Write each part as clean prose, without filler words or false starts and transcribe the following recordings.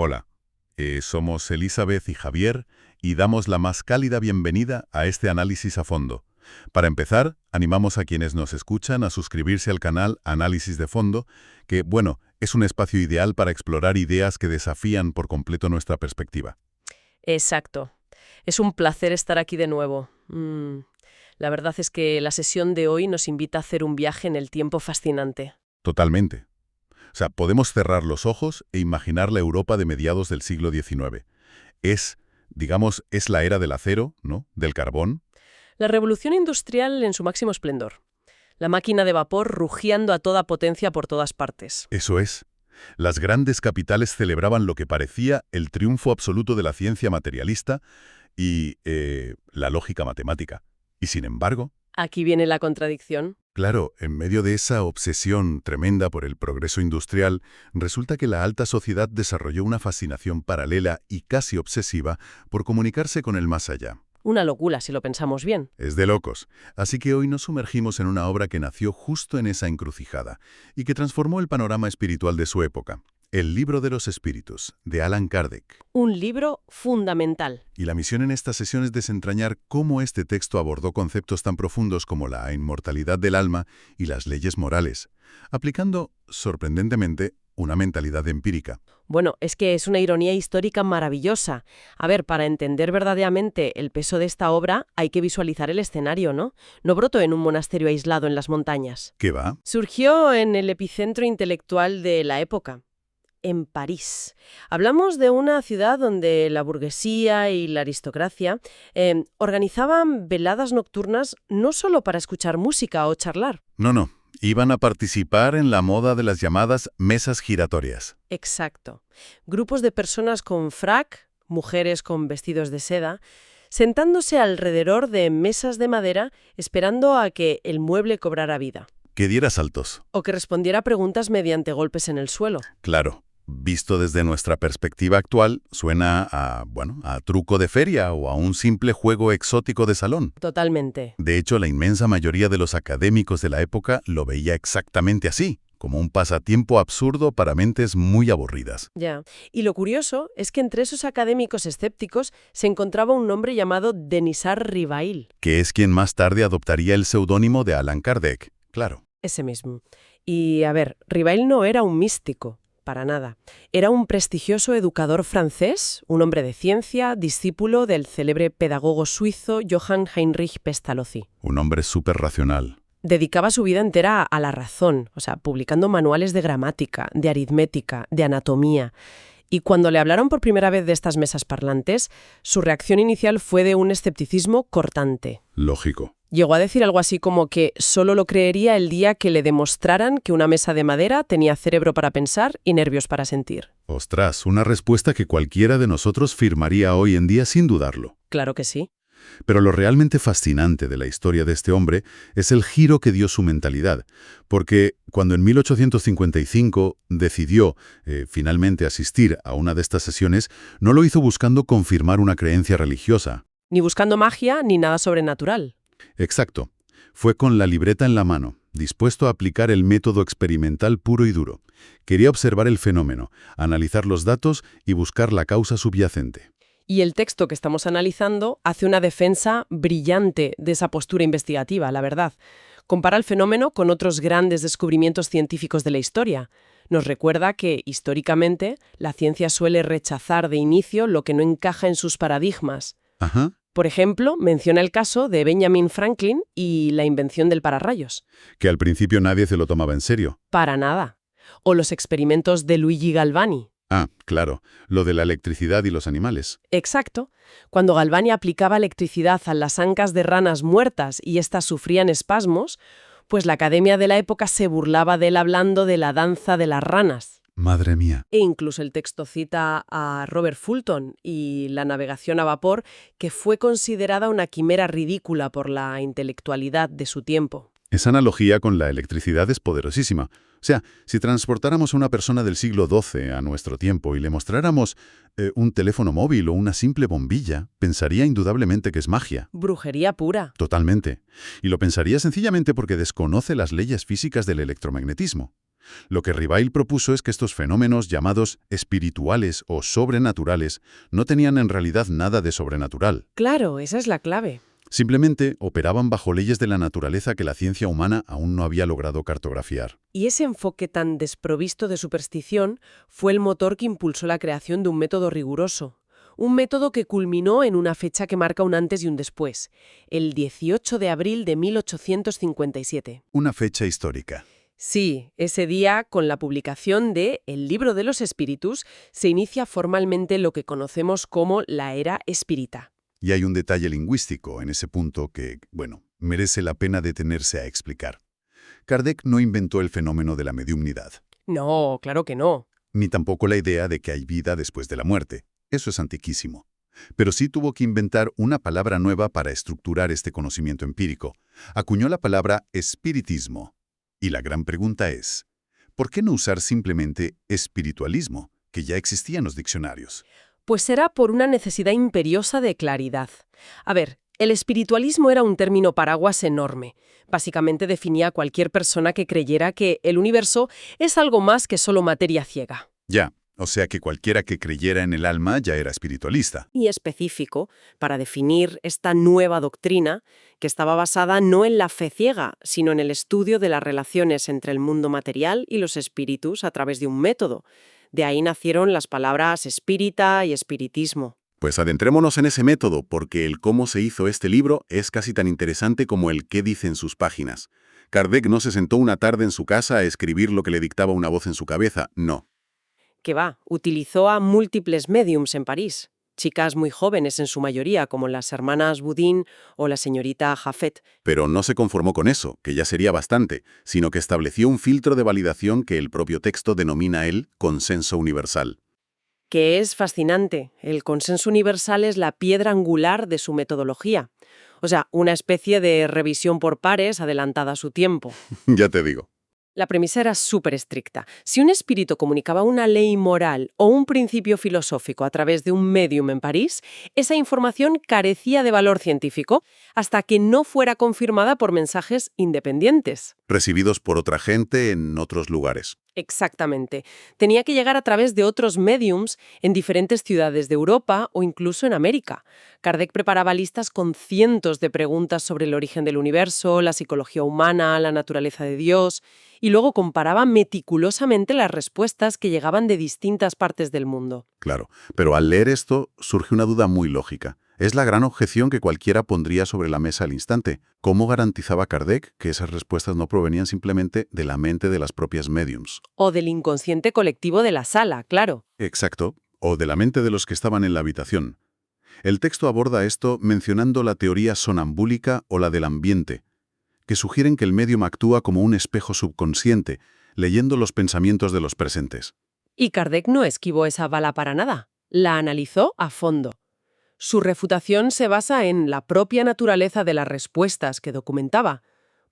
Hola, somos Elizabeth y Javier y damos la más cálida bienvenida a este análisis a fondo. Para empezar, animamos a quienes nos escuchan a suscribirse al canal Análisis de Fondo, que, bueno, es un espacio ideal para explorar ideas que desafían por completo nuestra perspectiva. Exacto. Es un placer estar aquí de nuevo. La verdad es que la sesión de hoy nos invita a hacer un viaje en el tiempo fascinante. Totalmente. O sea, podemos cerrar los ojos e imaginar la Europa de mediados del siglo XIX. Es la era del acero, ¿no? Del carbón. La revolución industrial en su máximo esplendor. La máquina de vapor rugiendo a toda potencia por todas partes. Eso es. Las grandes capitales celebraban lo que parecía el triunfo absoluto de la ciencia materialista y la lógica matemática. Y sin embargo, Aquí viene la contradicción. claro, en medio de esa obsesión tremenda por el progreso industrial, resulta que la alta sociedad desarrolló una fascinación paralela y casi obsesiva por comunicarse con el más allá. Una locura, si lo pensamos bien. Es de locos. Así que hoy nos sumergimos en una obra que nació justo en esa encrucijada y que transformó el panorama espiritual de su época. El Libro de los Espíritus, de Allan Kardec. Un libro fundamental. Y la misión en esta sesión es desentrañar cómo este texto abordó conceptos tan profundos como la inmortalidad del alma y las leyes morales, aplicando, sorprendentemente, una mentalidad empírica. Bueno, es que es una ironía histórica maravillosa. A ver, para entender verdaderamente el peso de esta obra hay que visualizar el escenario, ¿no? No brotó en un monasterio aislado en las montañas. ¿Qué va? Surgió en el epicentro intelectual de la época. En París. Hablamos de una ciudad donde la burguesía y la aristocracia organizaban veladas nocturnas no solo para escuchar música o charlar. No. Iban a participar en la moda de las llamadas mesas giratorias. Exacto. Grupos de personas con frac, mujeres con vestidos de seda, sentándose alrededor de mesas de madera esperando a que el mueble cobrara vida. Que diera saltos. O que respondiera a preguntas mediante golpes en el suelo. Claro. Visto desde nuestra perspectiva actual, suena a truco de feria o a un simple juego exótico de salón. Totalmente. De hecho, la inmensa mayoría de los académicos de la época lo veía exactamente así, como un pasatiempo absurdo para mentes muy aburridas. Ya. Y lo curioso es que entre esos académicos escépticos se encontraba un hombre llamado Denisard Rivail. Que es quien más tarde adoptaría el seudónimo de Allan Kardec, claro. Ese mismo. Y, a ver, Rivail no era un místico. Para nada. Era un prestigioso educador francés, un hombre de ciencia, discípulo del célebre pedagogo suizo Johann Heinrich Pestalozzi. Un hombre súper racional. Dedicaba su vida entera a la razón, o sea, publicando manuales de gramática, de aritmética, de anatomía. Y cuando le hablaron por primera vez de estas mesas parlantes, su reacción inicial fue de un escepticismo cortante. Lógico. Llegó a decir algo así como que solo lo creería el día que le demostraran que una mesa de madera tenía cerebro para pensar y nervios para sentir. Ostras, una respuesta que cualquiera de nosotros firmaría hoy en día sin dudarlo. Claro que sí. Pero lo realmente fascinante de la historia de este hombre es el giro que dio su mentalidad, porque cuando en 1855 decidió finalmente asistir a una de estas sesiones, no lo hizo buscando confirmar una creencia religiosa. Ni buscando magia ni nada sobrenatural. Exacto. Fue con la libreta en la mano, dispuesto a aplicar el método experimental puro y duro. Quería observar el fenómeno, analizar los datos y buscar la causa subyacente. Y el texto que estamos analizando hace una defensa brillante de esa postura investigativa, la verdad. Compara el fenómeno con otros grandes descubrimientos científicos de la historia. Nos recuerda que, históricamente, la ciencia suele rechazar de inicio lo que no encaja en sus paradigmas. Ajá. Por ejemplo, menciona el caso de Benjamin Franklin y la invención del pararrayos. Que al principio nadie se lo tomaba en serio. Para nada. O los experimentos de Luigi Galvani. Ah, claro, lo de la electricidad y los animales. Exacto. Cuando Galvani aplicaba electricidad a las ancas de ranas muertas y éstas sufrían espasmos, pues la academia de la época se burlaba de él hablando de la danza de las ranas. Madre mía. E incluso el texto cita a Robert Fulton y la navegación a vapor, que fue considerada una quimera ridícula por la intelectualidad de su tiempo. Esa analogía con la electricidad es poderosísima. O sea, si transportáramos a una persona del siglo XII a nuestro tiempo y le mostráramos un teléfono móvil o una simple bombilla, pensaría indudablemente que es magia. Brujería pura. Totalmente. Y lo pensaría sencillamente porque desconoce las leyes físicas del electromagnetismo. Lo que Ribáil propuso es que estos fenómenos llamados espirituales o sobrenaturales no tenían en realidad nada de sobrenatural. Claro, esa es la clave. Simplemente operaban bajo leyes de la naturaleza que la ciencia humana aún no había logrado cartografiar. Y ese enfoque tan desprovisto de superstición fue el motor que impulsó la creación de un método riguroso. Un método que culminó en una fecha que marca un antes y un después, el 18 de abril de 1857. Una fecha histórica. Sí, ese día, con la publicación de El Libro de los Espíritus, se inicia formalmente lo que conocemos como la era espírita. Y hay un detalle lingüístico en ese punto que, bueno, merece la pena detenerse a explicar. Kardec no inventó el fenómeno de la mediumnidad, No, claro que no. ni tampoco la idea de que hay vida después de la muerte. Eso es antiquísimo. Pero sí tuvo que inventar una palabra nueva para estructurar este conocimiento empírico. Acuñó la palabra espiritismo. Y la gran pregunta es, ¿por qué no usar simplemente espiritualismo, que ya existía en los diccionarios? Pues será por una necesidad imperiosa de claridad. A ver, el espiritualismo era un término paraguas enorme. Básicamente definía a cualquier persona que creyera que el universo es algo más que solo materia ciega. Ya, o sea que cualquiera que creyera en el alma ya era espiritualista. Y específico para definir esta nueva doctrina que estaba basada no en la fe ciega, sino en el estudio de las relaciones entre el mundo material y los espíritus a través de un método. De ahí nacieron las palabras espírita y espiritismo. Pues adentrémonos en ese método, porque el cómo se hizo este libro es casi tan interesante como el qué dice en sus páginas. Kardec no se sentó una tarde en su casa a escribir lo que le dictaba una voz en su cabeza, no. Que va, utilizó a múltiples médiums en París, chicas muy jóvenes en su mayoría, como las hermanas Boudin o la señorita Jaffet. Pero no se conformó con eso, que ya sería bastante, sino que estableció un filtro de validación que el propio texto denomina el consenso universal. Que es fascinante. El consenso universal es la piedra angular de su metodología. O sea, una especie de revisión por pares adelantada a su tiempo. Ya te digo. La premisa era súper estricta. Si un espíritu comunicaba una ley moral o un principio filosófico a través de un médium en París, esa información carecía de valor científico hasta que no fuera confirmada por mensajes independientes. Recibidos por otra gente en otros lugares. Exactamente. Tenía que llegar a través de otros médiums en diferentes ciudades de Europa o incluso en América. Kardec preparaba listas con cientos de preguntas sobre el origen del universo, la psicología humana, la naturaleza de Dios, y luego comparaba meticulosamente las respuestas que llegaban de distintas partes del mundo. Claro, pero al leer esto surge una duda muy lógica. Es la gran objeción que cualquiera pondría sobre la mesa al instante. ¿Cómo garantizaba Kardec que esas respuestas no provenían simplemente de la mente de las propias médiums? O del inconsciente colectivo de la sala, claro. Exacto, o de la mente de los que estaban en la habitación. El texto aborda esto mencionando la teoría sonambúlica o la del ambiente, que sugieren que el médium actúa como un espejo subconsciente, leyendo los pensamientos de los presentes. Y Kardec no esquivó esa bala para nada. La analizó a fondo. Su refutación se basa en la propia naturaleza de las respuestas que documentaba.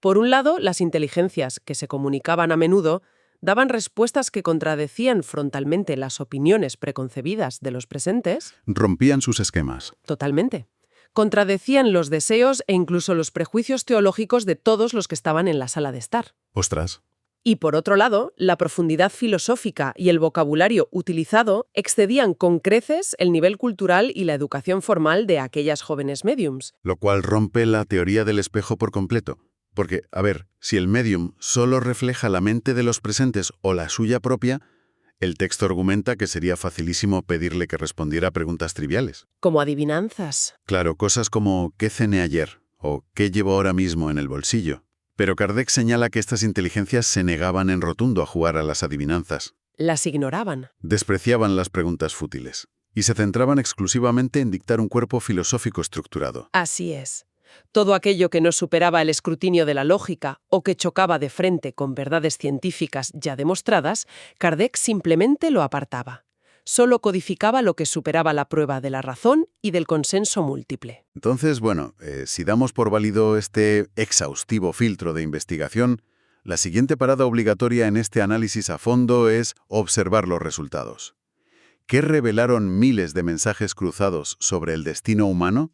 Por un lado, las inteligencias, que se comunicaban a menudo, daban respuestas que contradecían frontalmente las opiniones preconcebidas de los presentes. Rompían sus esquemas. Totalmente. Contradecían los deseos e incluso los prejuicios teológicos de todos los que estaban en la sala de estar. Ostras. Y por otro lado, la profundidad filosófica y el vocabulario utilizado excedían con creces el nivel cultural y la educación formal de aquellas jóvenes médiums. Lo cual rompe la teoría del espejo por completo. Porque, a ver, si el médium solo refleja la mente de los presentes o la suya propia, el texto argumenta que sería facilísimo pedirle que respondiera a preguntas triviales. Como adivinanzas. Claro, cosas como ¿qué cené ayer? O ¿qué llevo ahora mismo en el bolsillo? Pero Kardec señala que estas inteligencias se negaban en rotundo a jugar a las adivinanzas. Las ignoraban. Despreciaban las preguntas fútiles. Y se centraban exclusivamente en dictar un cuerpo filosófico estructurado. Así es. Todo aquello que no superaba el escrutinio de la lógica o que chocaba de frente con verdades científicas ya demostradas, Kardec simplemente lo apartaba. Solo codificaba lo que superaba la prueba de la razón y del consenso múltiple. Entonces, bueno, si damos por válido este exhaustivo filtro de investigación, la siguiente parada obligatoria en este análisis a fondo es observar los resultados. ¿Qué revelaron miles de mensajes cruzados sobre el destino humano?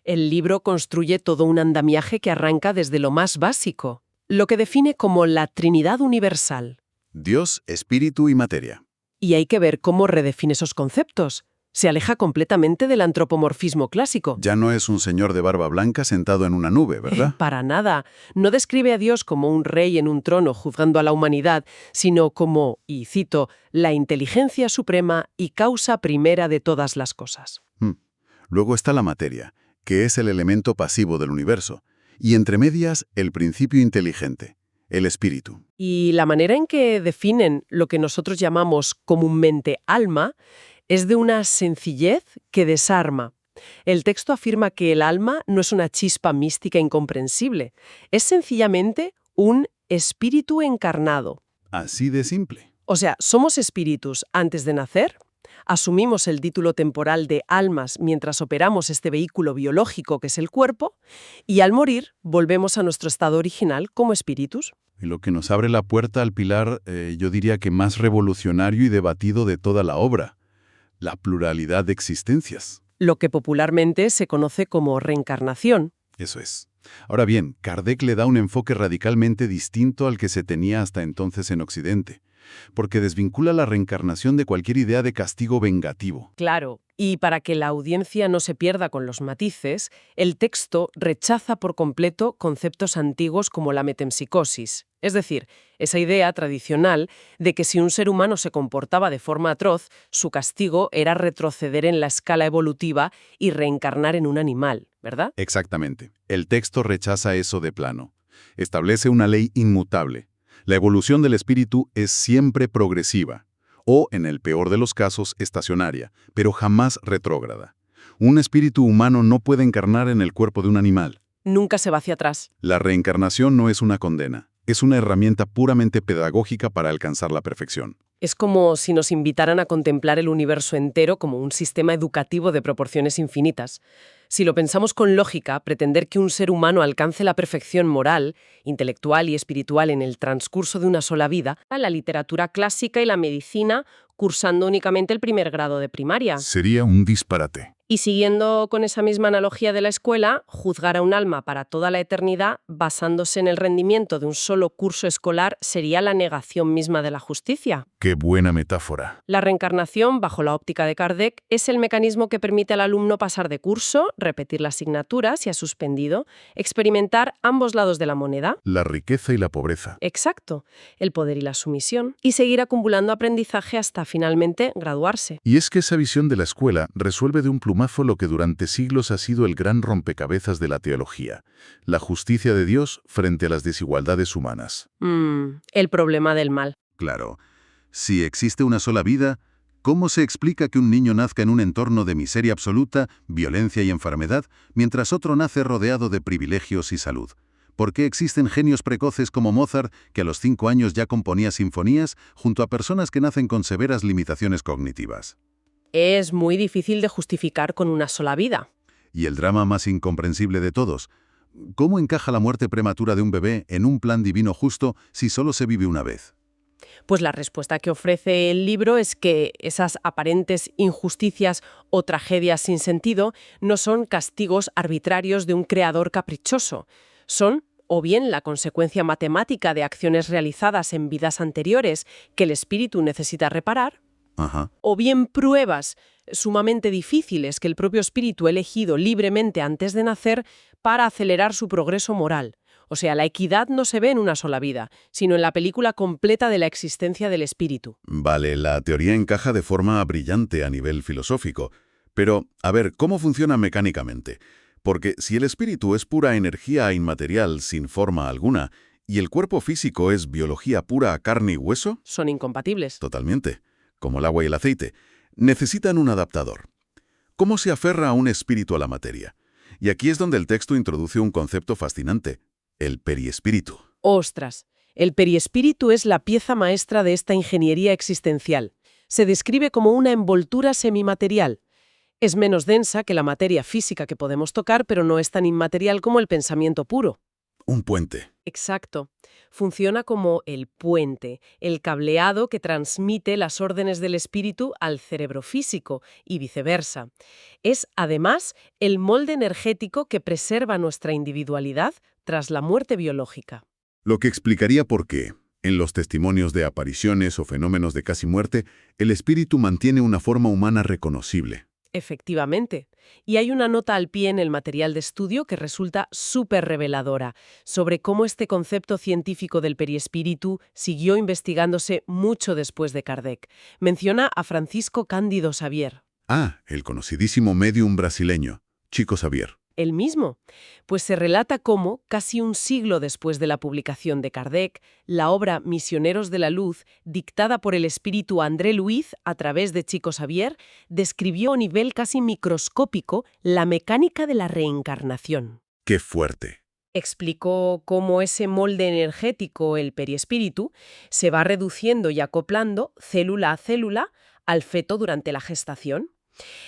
El libro construye todo un andamiaje que arranca desde lo más básico, lo que define como la Trinidad Universal. Dios, espíritu y materia. Y hay que ver cómo redefine esos conceptos. Se aleja completamente del antropomorfismo clásico. Ya no es un señor de barba blanca sentado en una nube, ¿verdad? Para nada. No describe a Dios como un rey en un trono juzgando a la humanidad, sino como, y cito, la inteligencia suprema y causa primera de todas las cosas. Luego está la materia, que es el elemento pasivo del universo, y entre medias el principio inteligente, el espíritu. Y la manera en que definen lo que nosotros llamamos comúnmente alma es de una sencillez que desarma. El texto afirma que el alma no es una chispa mística incomprensible, es sencillamente un espíritu encarnado. Así de simple. O sea, somos espíritus antes de nacer, asumimos el título temporal de almas mientras operamos este vehículo biológico que es el cuerpo, y al morir volvemos a nuestro estado original como espíritus. Y lo que nos abre la puerta al pilar, yo diría que más revolucionario y debatido de toda la obra, la pluralidad de existencias. Lo que popularmente se conoce como reencarnación. Eso es. Ahora bien, Kardec le da un enfoque radicalmente distinto al que se tenía hasta entonces en Occidente, porque desvincula la reencarnación de cualquier idea de castigo vengativo. Claro, y para que la audiencia no se pierda con los matices, el texto rechaza por completo conceptos antiguos como la metempsicosis, es decir, esa idea tradicional de que si un ser humano se comportaba de forma atroz, su castigo era retroceder en la escala evolutiva y reencarnar en un animal, ¿verdad? Exactamente. El texto rechaza eso de plano. Establece una ley inmutable. La evolución del espíritu es siempre progresiva, o, en el peor de los casos, estacionaria, pero jamás retrógrada. Un espíritu humano no puede encarnar en el cuerpo de un animal. Nunca se va hacia atrás. La reencarnación no es una condena, es una herramienta puramente pedagógica para alcanzar la perfección. Es como si nos invitaran a contemplar el universo entero como un sistema educativo de proporciones infinitas. Si lo pensamos con lógica, pretender que un ser humano alcance la perfección moral, intelectual y espiritual en el transcurso de una sola vida, la literatura clásica y la medicina cursando únicamente el primer grado de primaria. Sería un disparate. Y siguiendo con esa misma analogía de la escuela, juzgar a un alma para toda la eternidad basándose en el rendimiento de un solo curso escolar sería la negación misma de la justicia. Qué buena metáfora. La reencarnación, bajo la óptica de Kardec, es el mecanismo que permite al alumno pasar de curso, repetir la asignatura si ha suspendido, experimentar ambos lados de la moneda. La riqueza y la pobreza. Exacto, el poder y la sumisión, y seguir acumulando aprendizaje hasta finalmente graduarse. Y es que esa visión de la escuela resuelve de un plumazo lo que durante siglos ha sido el gran rompecabezas de la teología, la justicia de Dios frente a las desigualdades humanas. El problema del mal. Claro. Si existe una sola vida, ¿cómo se explica que un niño nazca en un entorno de miseria absoluta, violencia y enfermedad, mientras otro nace rodeado de privilegios y salud? ¿Por qué existen genios precoces como Mozart, que a los 5 años ya componía sinfonías, junto a personas que nacen con severas limitaciones cognitivas? Es muy difícil de justificar con una sola vida. Y el drama más incomprensible de todos, ¿cómo encaja la muerte prematura de un bebé en un plan divino justo si solo se vive una vez? Pues la respuesta que ofrece el libro es que esas aparentes injusticias o tragedias sin sentido no son castigos arbitrarios de un creador caprichoso. Son o bien la consecuencia matemática de acciones realizadas en vidas anteriores que el espíritu necesita reparar, o bien pruebas sumamente difíciles que el propio espíritu ha elegido libremente antes de nacer para acelerar su progreso moral. O sea, la equidad no se ve en una sola vida, sino en la película completa de la existencia del espíritu. Vale, la teoría encaja de forma brillante a nivel filosófico. Pero, a ver, ¿cómo funciona mecánicamente? Porque si el espíritu es pura energía inmaterial sin forma alguna, y el cuerpo físico es biología pura a carne y hueso... Son incompatibles. Totalmente, como el agua y el aceite. Necesitan un adaptador. ¿Cómo se aferra a un espíritu a la materia? Y aquí es donde el texto introduce un concepto fascinante. El periespíritu. ¡Ostras! El periespíritu es la pieza maestra de esta ingeniería existencial. Se describe como una envoltura semimaterial. Es menos densa que la materia física que podemos tocar, pero no es tan inmaterial como el pensamiento puro. Un puente. Exacto. Funciona como el puente, el cableado que transmite las órdenes del espíritu al cerebro físico y viceversa. Es, además, el molde energético que preserva nuestra individualidad tras la muerte biológica. Lo que explicaría por qué, En los testimonios de apariciones o fenómenos de casi muerte, el espíritu mantiene una forma humana reconocible. Efectivamente. Y hay una nota al pie en el material de estudio que resulta súper reveladora sobre cómo este concepto científico del periespíritu siguió investigándose mucho después de Kardec. Menciona a Francisco Cândido Xavier. Ah, el conocidísimo médium brasileño, Chico Xavier. El mismo, pues se relata cómo, casi un siglo después de la publicación de Kardec, la obra Misioneros de la Luz, dictada por el espíritu André Luiz a través de Chico Xavier, describió a nivel casi microscópico la mecánica de la reencarnación. ¡Qué fuerte! Explicó cómo ese molde energético, el periespíritu, se va reduciendo y acoplando célula a célula al feto durante la gestación.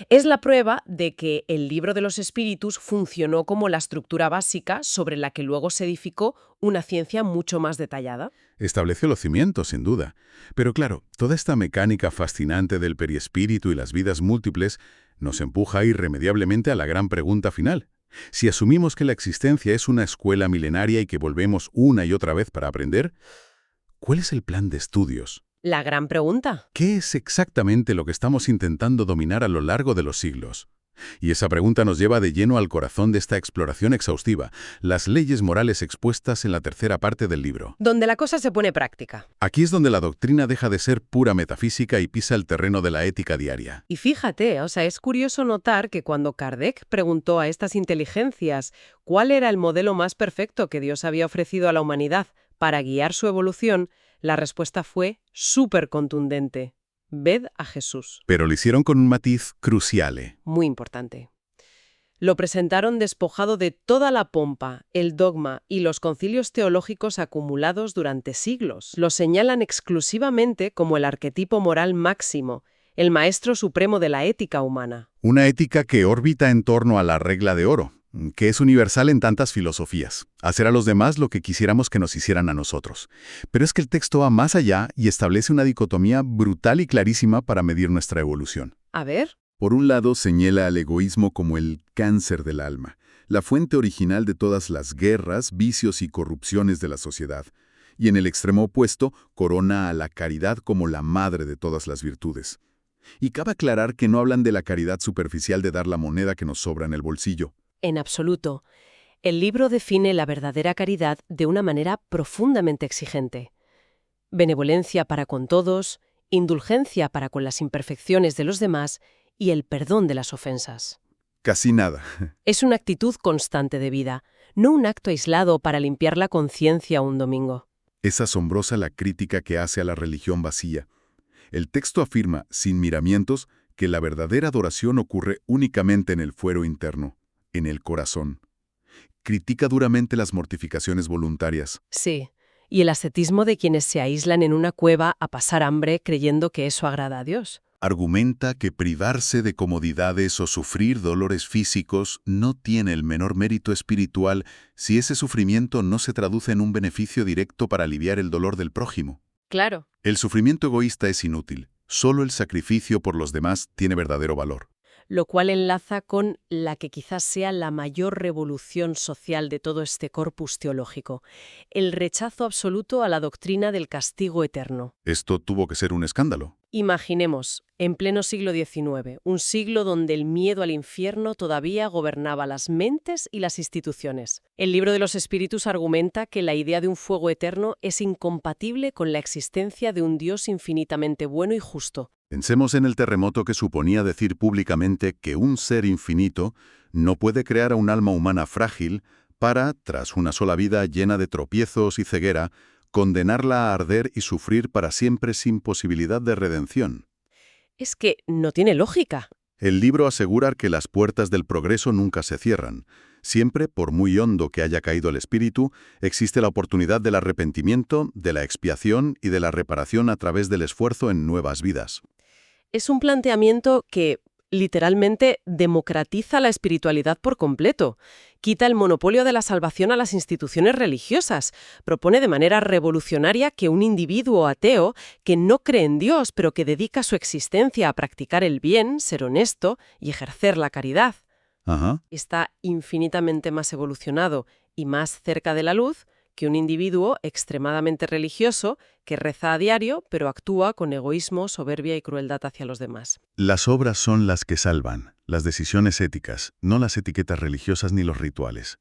Es la prueba de que el libro de los espíritus funcionó como la estructura básica sobre la que luego se edificó una ciencia mucho más detallada. Estableció los cimientos, sin duda. Pero claro, toda esta mecánica fascinante del periespíritu y las vidas múltiples nos empuja irremediablemente a la gran pregunta final. Si asumimos que la existencia es una escuela milenaria y que volvemos una y otra vez para aprender, ¿cuál es el plan de estudios? La gran pregunta. ¿Qué es exactamente lo que estamos intentando dominar a lo largo de los siglos? Y esa pregunta nos lleva de lleno al corazón de esta exploración exhaustiva, las leyes morales expuestas en la tercera parte del libro. Donde la cosa se pone práctica. Aquí es donde la doctrina deja de ser pura metafísica y pisa el terreno de la ética diaria. Y fíjate, es curioso notar que cuando Kardec preguntó a estas inteligencias cuál era el modelo más perfecto que Dios había ofrecido a la humanidad para guiar su evolución, la respuesta fue súper contundente. Ved a Jesús. Pero lo hicieron con un matiz crucial. Muy importante. Lo presentaron despojado de toda la pompa, el dogma y los concilios teológicos acumulados durante siglos. Lo señalan exclusivamente como el arquetipo moral máximo, el maestro supremo de la ética humana. Una ética que orbita en torno a la regla de oro, que es universal en tantas filosofías, hacer a los demás lo que quisiéramos que nos hicieran a nosotros. Pero es que el texto va más allá y establece una dicotomía brutal y clarísima para medir nuestra evolución. A ver. Por un lado, señala al egoísmo como el cáncer del alma, la fuente original de todas las guerras, vicios y corrupciones de la sociedad. Y en el extremo opuesto, corona a la caridad como la madre de todas las virtudes. Y cabe aclarar que no hablan de la caridad superficial de dar la moneda que nos sobra en el bolsillo. En absoluto. El libro define la verdadera caridad de una manera profundamente exigente. Benevolencia para con todos, indulgencia para con las imperfecciones de los demás y el perdón de las ofensas. Casi nada. Es una actitud constante de vida, no un acto aislado para limpiar la conciencia un domingo. Es asombrosa la crítica que hace a la religión vacía. El texto afirma, sin miramientos, que la verdadera adoración ocurre únicamente en el fuero interno, en el corazón. Critica duramente las mortificaciones voluntarias. Sí, y el ascetismo de quienes se aíslan en una cueva a pasar hambre creyendo que eso agrada a Dios. Argumenta que privarse de comodidades o sufrir dolores físicos no tiene el menor mérito espiritual si ese sufrimiento no se traduce en un beneficio directo para aliviar el dolor del prójimo. Claro. El sufrimiento egoísta es inútil. Solo el sacrificio por los demás tiene verdadero valor. Lo cual enlaza con la que quizás sea la mayor revolución social de todo este corpus teológico, el rechazo absoluto a la doctrina del castigo eterno. Esto tuvo que ser un escándalo. Imaginemos, en pleno siglo XIX, un siglo donde el miedo al infierno todavía gobernaba las mentes y las instituciones. El libro de los espíritus argumenta que la idea de un fuego eterno es incompatible con la existencia de un Dios infinitamente bueno y justo. Pensemos en el terremoto que suponía decir públicamente que un ser infinito no puede crear a un alma humana frágil para, tras una sola vida llena de tropiezos y ceguera, condenarla a arder y sufrir para siempre sin posibilidad de redención. Es que no tiene lógica. El libro asegura que las puertas del progreso nunca se cierran. Siempre, por muy hondo que haya caído el espíritu, existe la oportunidad del arrepentimiento, de la expiación y de la reparación a través del esfuerzo en nuevas vidas. Es un planteamiento que, literalmente, democratiza la espiritualidad por completo. Quita el monopolio de la salvación a las instituciones religiosas. Propone de manera revolucionaria que un individuo ateo que no cree en Dios, pero que dedica su existencia a practicar el bien, ser honesto y ejercer la caridad, está infinitamente más evolucionado y más cerca de la luz que un individuo extremadamente religioso que reza a diario, pero actúa con egoísmo, soberbia y crueldad hacia los demás. Las obras son las que salvan, las decisiones éticas, no las etiquetas religiosas ni los rituales.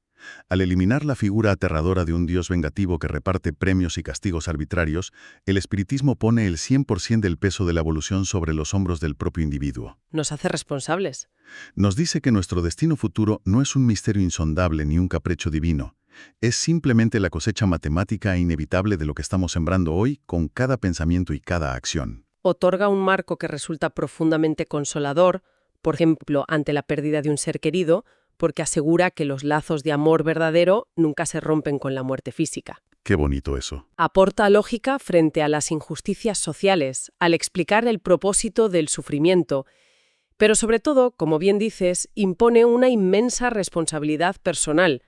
Al eliminar la figura aterradora de un Dios vengativo que reparte premios y castigos arbitrarios, el espiritismo pone el 100% del peso de la evolución sobre los hombros del propio individuo. Nos hace responsables. Nos dice que nuestro destino futuro no es un misterio insondable ni un capricho divino. Es simplemente la cosecha matemática e inevitable de lo que estamos sembrando hoy con cada pensamiento y cada acción. Otorga un marco que resulta profundamente consolador, por ejemplo, ante la pérdida de un ser querido, porque asegura que los lazos de amor verdadero nunca se rompen con la muerte física. Qué bonito eso. Aporta lógica frente a las injusticias sociales, al explicar el propósito del sufrimiento, pero sobre todo, como bien dices, impone una inmensa responsabilidad personal.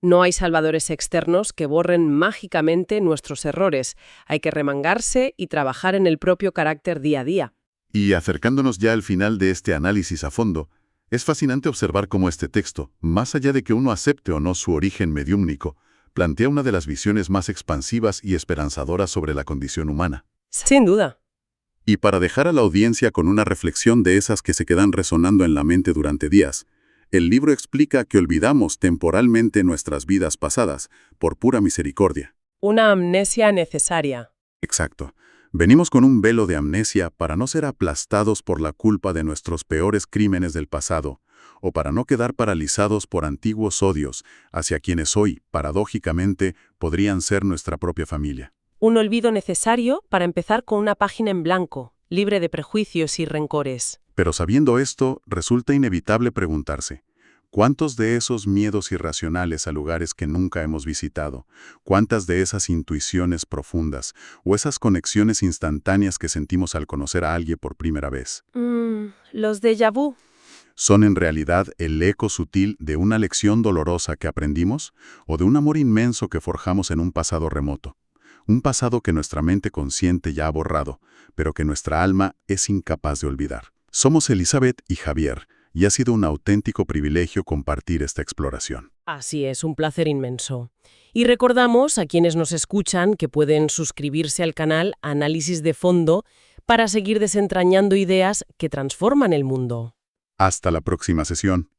No hay salvadores externos que borren mágicamente nuestros errores. Hay que remangarse y trabajar en el propio carácter día a día. Y acercándonos ya al final de este análisis a fondo, es fascinante observar cómo este texto, más allá de que uno acepte o no su origen mediúmnico, plantea una de las visiones más expansivas y esperanzadoras sobre la condición humana. Sin duda. Y para dejar a la audiencia con una reflexión de esas que se quedan resonando en la mente durante días, el libro explica que olvidamos temporalmente nuestras vidas pasadas, por pura misericordia. Una amnesia necesaria. Exacto. Venimos con un velo de amnesia para no ser aplastados por la culpa de nuestros peores crímenes del pasado, o para no quedar paralizados por antiguos odios hacia quienes hoy, paradójicamente, podrían ser nuestra propia familia. Un olvido necesario para empezar con una página en blanco, libre de prejuicios y rencores. Pero sabiendo esto, resulta inevitable preguntarse, ¿cuántos de esos miedos irracionales a lugares que nunca hemos visitado, cuántas de esas intuiciones profundas o esas conexiones instantáneas que sentimos al conocer a alguien por primera vez, Los déjà vu. son en realidad el eco sutil de una lección dolorosa que aprendimos o de un amor inmenso que forjamos en un pasado remoto? Un pasado que nuestra mente consciente ya ha borrado, pero que nuestra alma es incapaz de olvidar. Somos Elizabeth y Javier, y ha sido un auténtico privilegio compartir esta exploración. Así es, un placer inmenso. Y recordamos a quienes nos escuchan que pueden suscribirse al canal Análisis de Fondo para seguir desentrañando ideas que transforman el mundo. Hasta la próxima sesión.